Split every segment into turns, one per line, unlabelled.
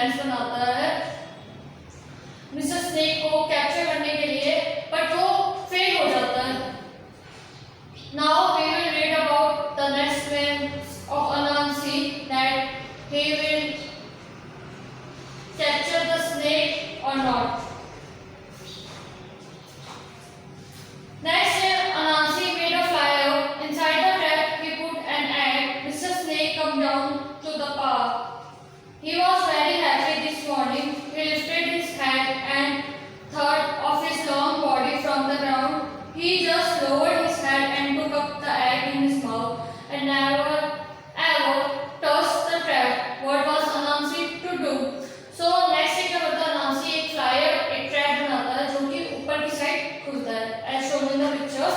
Plans बनाता है mister snake को कैप्चर करने के लिए, बट वो फेल हो जाता है। Now we will read about the next plans of Anansi that he will capture the snake or not. Next, Anansi made a fire. Inside the trap, he put an egg. Mr. Snake come down to the path. He was very happy this morning. He lifted his head and thought of his long body from the ground. He just lowered his head and took up the egg in his mouth and never ever touched the trap. What was Anansi to do? So next क्या करता है अनांसी, एक flyer, एक trap बनाता है जो कि ऊपर की साइड खुलता है, as shown in the picture।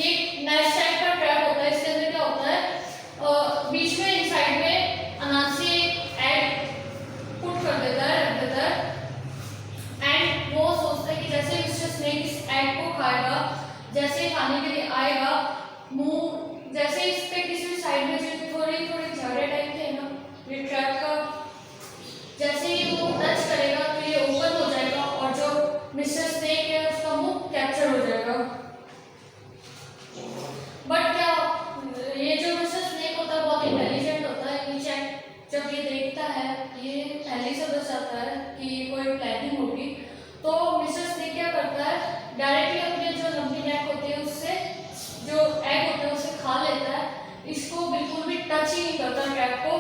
ये नेक्स्ट टाइप का ट्रैप होता है। इसके अंदर क्या होता है, बीच में इस साइड में अनांसी एग पुट कर देता है, रख देता है, एंड वो सोचता है कि जैसे मिस्टर स्नेक इस एग को खाएगा, जैसे खाने के लिए आएगा, मुंह जैसे इस पे किसी साइड में जो थोड़ी थोड़ी झाड़े टाइप के है ना, ये ट्रैप का, जैसे ही वो टच करेगा तो ये ओपन हो जाएगा और जो मिस्टर स्नेक है उसका मुंह कैप्चर हो जाएगा। बट क्या ये जो मिस्टर स्नेक होता है बहुत इंटेलिजेंट होता है। ये चेक जब ये देखता है, ये पहले से बच जाता है कि कोई प्लानिंग होगी, तो मिस्टर स्नेक क्या करता है, डायरेक्टली अपने जो लंबी नेक होती है उससे जो एग होता है उसे खा लेता है। इसको बिल्कुल भी टच ही नहीं करता ट्रैप को।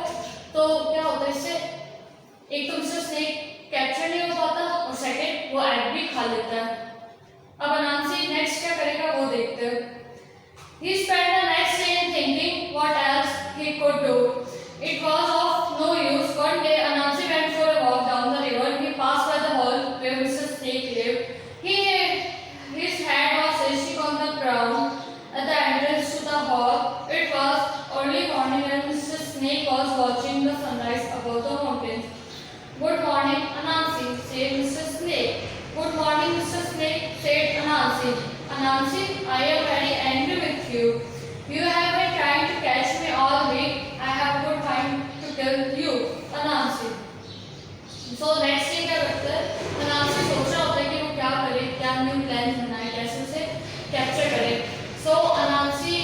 तो क्या होता है, इससे एक तो मिस्टर स्नेक कैप्चर नहीं हो पाता और सेकंड वो एग भी खा लेता है। अब अनांसी नेक्स्ट क्या करेगा वो देखते हैं। He spent the next day thinking what else he could do. It was of no use. One day Anansi went for a walk down the river. He passed by the hall where Mr. Snake lived. His head was resting on the ground at the entrance to the hall. It was early morning and Mr. Snake was watching the sunrise above the mountains. Good morning, Anansi, said Mr. Snake. Good morning, Mr. Snake, said Anansi. Anansi, I am very angry with you. You have been trying to catch me all week. I have good time to kill you, Anansi. So next day क्या करता है, अनांसी सोच रहा होता है कि वो क्या करे, क्या न्यू प्लान बनाए, कैसे उसे कैप्चर करे। सो अनांसी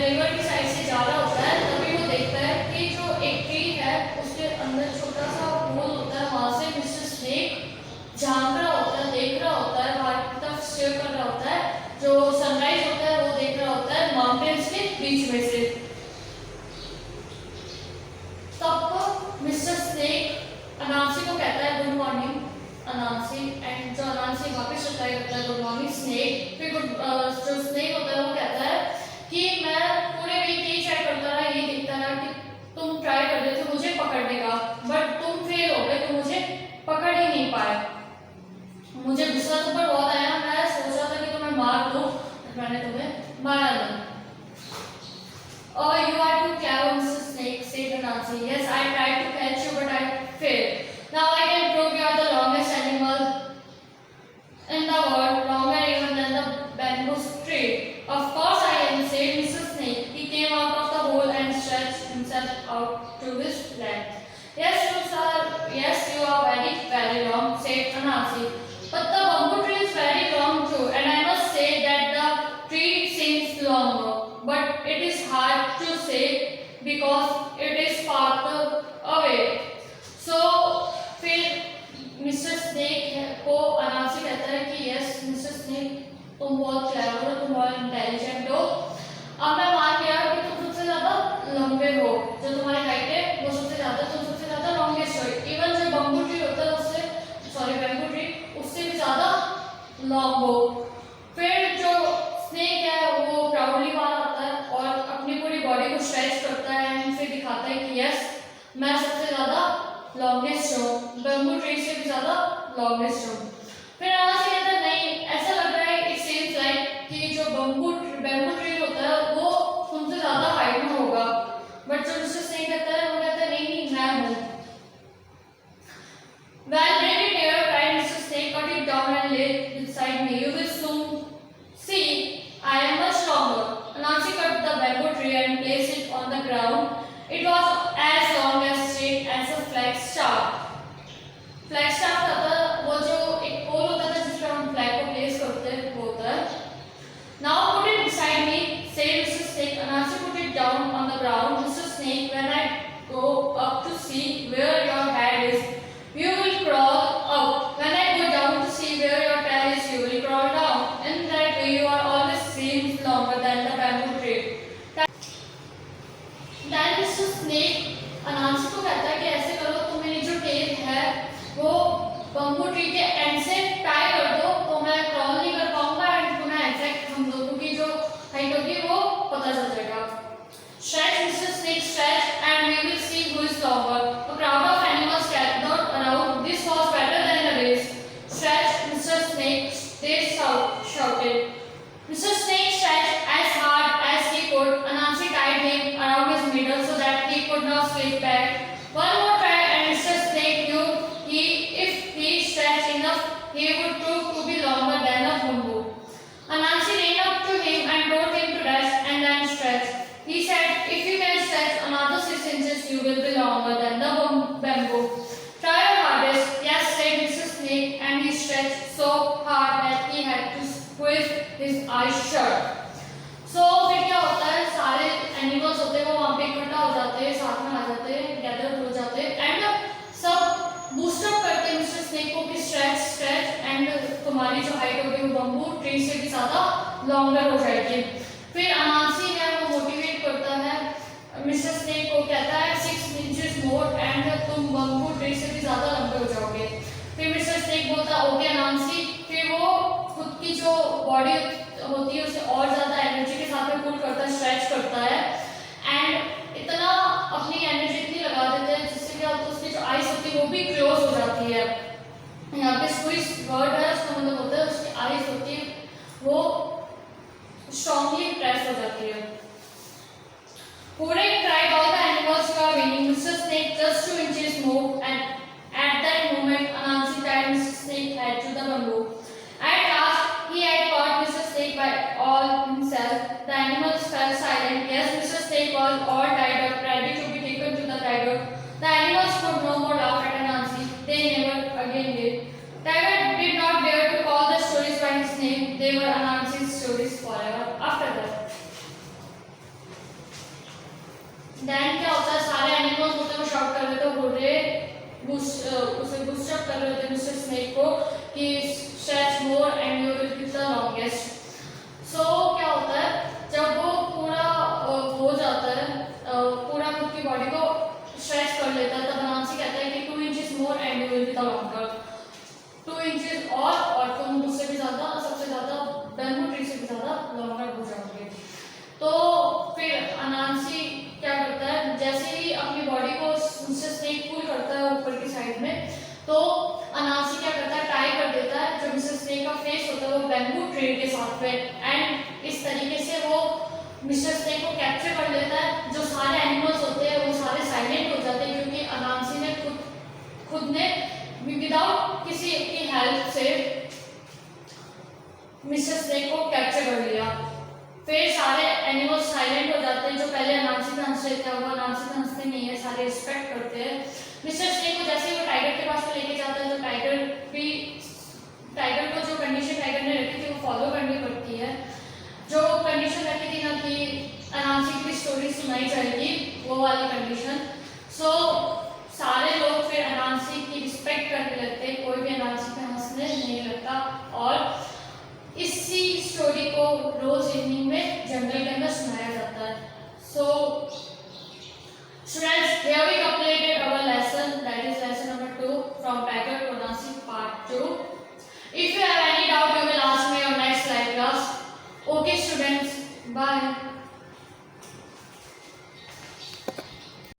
रिवर की साइड से जा रहा होता है, तभी वो देखता है कि जो एक ट्री है उसके अंदर छोटा सा होल होता है, वहां से मिस्टर स्नेक झांक रहा होता है, देख रहा होता है, बाहर की तरफ स्टेयर कर रहा होता है, जो सनराइज होता है वो देख रहा होता है माउंटेन्स के बीच में से। तब मिस्टर स्नेक अनांसी को कहता है गुड मॉर्निंग अनांसी, एंड जो अनांसी वापस रिप्लाई करता है गुड मॉर्निंग स्नेक। फिर जो स्नेक होता है वो कहता है कि मैं पूरे वीक यही ट्राई करता रहा, यही देखता रहा कि तुम ट्राई कर रहे थे मुझे पकड़ने का, बट तुम फेल हो गए, तुम मुझे पकड़ ही नहीं पाए। मुझे गुस्सा तुम पर बहुत आया, मैं सोच रहा था कि तुम्हें मार दूं, मैंने तुम्हें मारा नहीं। Oh, you are too clever, Mr. Snake, said Anansi. Yes, I tried to catch you, but I failed. Now I can prove you are the longest animal in the world, longer even than the bamboo tree. Of course I am, said Mr. Snake. He came out of the hole and stretched himself out to his length. Yes, you are very, very long, said Anansi. But the bamboo tree is very long too, and I must say that the tree seems longer. But it is hard to say because it is farther away. So फिर mister snake को अनांसी कहता है कि yes mister snake तुम बहुत clever हो, तुम बहुत इंटेलिजेंट हो। अब मैं मान गया कि तुम सबसे ज्यादा लंबे हो, जो तुम्हारी हाइट है वो सबसे ज्यादा, तुम सबसे ज्यादा लॉन्गेस्ट हो। इवन जो बम्बू ट्री होता है उससे, सॉरी बैम्बू ट्री, उससे भी ज्यादा लॉन्ग हो। फिर जो स्नेक है वो प्राउडली बाहर आता है और अपनी पूरी बॉडी को स्ट्रेच करता है एंड फिर दिखाता है कि यस मैं सबसे ज्यादा लॉन्गेस्ट हूँ, बैम्बू ट्री से भी ज्यादा लॉन्गेस्ट हूँ। फिर अनांसी कहता है नहीं, ऐसा लग रहा है इट सीम्स लाइक कि जो बैम्बू ट्री होता है वो तुमसे ज्यादा हाइट में होगा, बट जो मिस्टर स्नेक कहता है वो कहता है नहीं मैं हूँ। Well, bring it here, cried Mr. Snake. Cut it down and lay it beside me. You will soon see I am much longer. Anansi cut the bamboo tree and placed it on the ground. It was as long, as straight as a flag star. Bamboo tree के and से tie कर दो तो मैं crawl नहीं कर पाऊंगा and तुम्हें एग्जैक्ट हम दोनों की जो हाइट होगी वो पता चल जाएगा। Stretch, Mr. Snake stretch and we will see who is longer. A crowd of animals gathered around. This was better than the race. Stretch, Mr. Snake, they shouted. Mr. Snake stretched as hard as he could. Anansi tied him around his middle so that he could not slip back. One more try and Mr. Snake knew if he stretched enough, he would prove to be longer than a bamboo. Anansi ran up to him and told him to rest and then stretch. He said, if you can stretch another 6 inches, you will be longer than the bamboo. Try your hardest. Yes, said Mr. Snake, and he stretched so hard that he had to squeeze his eyes shut. So फिर क्या होता है, सारे animals होते हैं वो वहाँ पे इकट्ठा हो जाते हैं, साथ में आ जाते हैं, गैदर हो जाते हैं एंड सब बूस्टअप करते हैं मिस्टर स्नेक को कि स्ट्रेच एंड तुम्हारी जो हाइट होगी वो बम्बू ट्री से भी ज़्यादा लॉन्गर हो जाएगी। फिर अनांसी है वो मोटिवेट करता है मिस्टर स्नेक को, कहता है 6 इंचेस मोर एंड तुम बम्बू ट्री से भी ज़्यादा लंबे हो जाओगे। फिर मिस्टर स्नेक बोलता है ओके अनांसी। फिर वो खुद की जो बॉडी होती है उसे और ज़्यादा एनर्जी के साथ में पुल करता है, स्ट्रेच करता है एंड इतना अपनी एनर्जी इतनी लगा देते हैं जिससे क्या होता है उसकी जो आइज होती है वो भी क्लोज हो जाती है। यहाँ पे स्क्वीज वर्ड है, उसका मतलब होता है उसकी आइज होती है वो strongly pressed हो जाती है। Hooray cried all the animals who are winning. Mr. Snake just 2 inches moved and at that moment Anansi tied Mr. Snake head to the bamboo. At last he had caught Mr. Snake by all himself. The animals fell silent. Yes, Mr. Snake was all tied up, ready to be taken to the tiger. The animals could no more laugh at Anansi. They never again did. Tiger did not dare to call the stories by his name. They were Anansi's stories forever after that. Then क्या होता है, सारे animals होते हैं वो shot कर रहे थे, बोल रहे उसे बूस्टअप कर रहे थे मिस्टर स्नेक को कि stretch more and you will be the longest. So क्या होता है जब वो पूरा हो जाता है, पूरा खुद की बॉडी को स्ट्रेच कर लेता है, तब अनांसी कहता है कि 2 inches more and you will be the longer. 2 inches और तुम उससे भी ज़्यादा, सबसे ज़्यादा बम्बू ट्री से भी ज़्यादा लॉन्गर हो जाओगे। तो फिर अनांसी क्या करता है, जैसे ही अपनी बॉडी को उससे स्नेक पुल करता है ऊपर की साइड में, तो अनांसी क्या करता है टाई कर देता है जो मिस्टर स्नेक का फेस होता है वो बम्बू ट्री के साथ में एंड इस तरीके से वो मिस्टर स्नेक को कैप्चर कर लेता है। जो सारे एनिमल्स होते हैं वो सारे साइलेंट हो जाते हैं क्योंकि अनांसी ने खुद ने विदाउट किसी की हेल्प से मिस्टर स्नेक को कैप्चर कर लिया। फिर सारे एनिमल्स साइलेंट हो जाते हैं, जो पहले अनांसी पे हंस रहे थे वो अनांसी पे हंसते नहीं है, सारे रिस्पेक्ट करते हैं। मिस्टर स्नेक को जैसे ही वो टाइगर के पास में लेके जाता है तो टाइगर को जो कंडीशन टाइगर ने रखी थी वो फॉलो करनी पड़ती है। जो कंडीशन रखी थी ना कि अनांसी की स्टोरी सुनाई जाएगी, वो वाली कंडीशन। सो सारे लोग फिर अनांसी की रिस्पेक्ट करने लगते हैं, कोई भी अनांसी पे हंसने नहीं लगता और इसी स्टोरी को रोज इवनिंग में जंगल के अंदर सुनाया जाता है। So students